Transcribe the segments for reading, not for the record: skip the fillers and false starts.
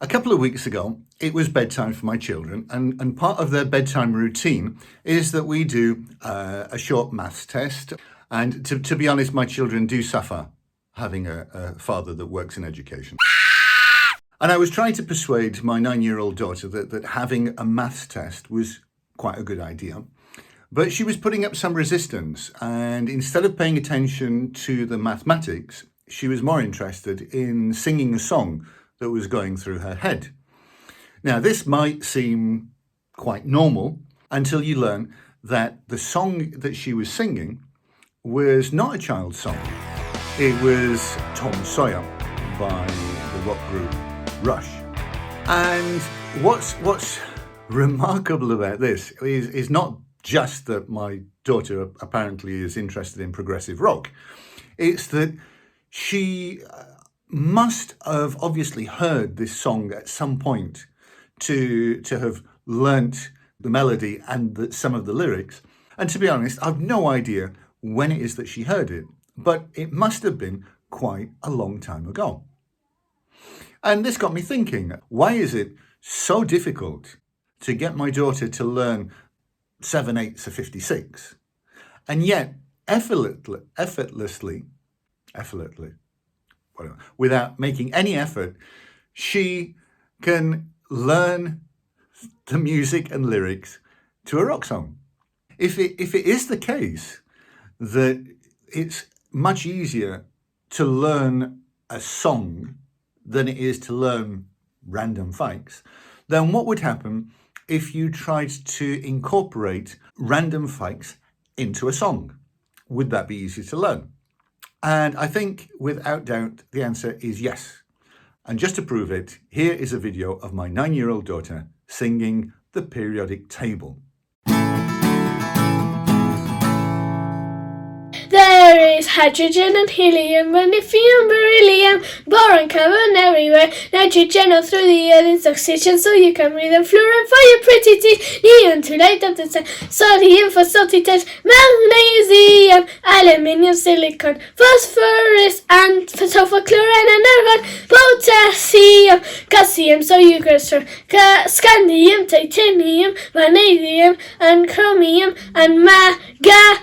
A couple of weeks ago, it was bedtime for my children, and part of their bedtime routine is that we do a short maths test. And to be honest, my children do suffer having a father that works in education. And I was trying to persuade my 9-year-old daughter that having a maths test was quite a good idea. But she was putting up some resistance, and instead of paying attention to the mathematics, she was more interested in singing a song that was going through her head. Now, this might seem quite normal until you learn that the song that she was singing was not a child's song. It was Tom Sawyer by the rock group Rush. And what's remarkable about this is not just that my daughter apparently is interested in progressive rock. It's that she must have obviously heard this song at some point to have learnt the melody and some of the lyrics. And to be honest, I've no idea when it is that she heard it, but it must have been quite a long time ago. And this got me thinking, why is it so difficult to get my daughter to learn 7/8 of 56, and yet effortlessly, whatever, without making any effort, she can learn the music and lyrics to a rock song? If it is the case that it's much easier to learn a song than it is to learn random facts, then what would happen if you tried to incorporate random facts into a song? Would that be easier to learn? And I think without doubt, the answer is yes. And just to prove it, here is a video of my 9-year-old daughter singing the periodic table. There is hydrogen and helium, magnesium, beryllium, boron, carbon everywhere, nitrogen all through the air, it's oxygen so you can breathe, and fluorine for your pretty teeth, neon to light up the sun, sodium for salty taste, magnesium, aluminium, silicon, phosphorus, and sulfur, chlorine, and argon, potassium, calcium so you can strong, scandium, titanium, vanadium, and chromium, and manganese.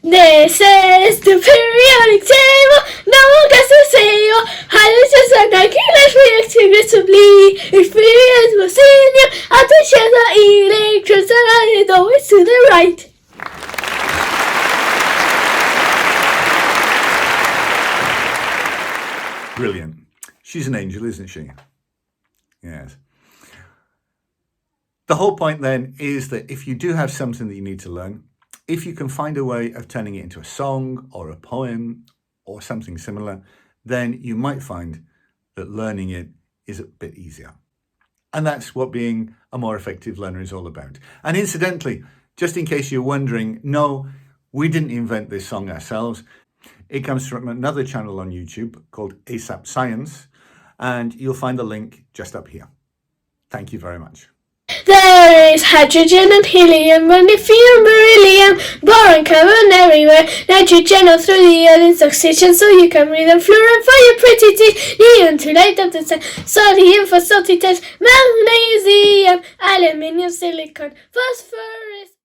This is the periodic table, no one gets to say oh, hydrogens and nitrogens react aggressively, experience was in you, at the shadow electrons and always to the right. Brilliant. She's an angel, isn't she? Yes. The whole point then is that if you do have something that you need to learn, if you can find a way of turning it into a song or a poem or something similar, then you might find that learning it is a bit easier. And that's what being a more effective learner is all about. And incidentally, just in case you're wondering, no, we didn't invent this song ourselves. It comes from another channel on YouTube called ASAP Science, and you'll find the link just up here. Thank you very much. There is hydrogen and helium, magnesium, beryllium, boron, carbon everywhere, nitrogen all through the air, it's oxygen so you can breathe, and fluorine for your pretty teeth, neon to light up the sun, sodium for salty taste, magnesium, aluminium, silicon, phosphorus.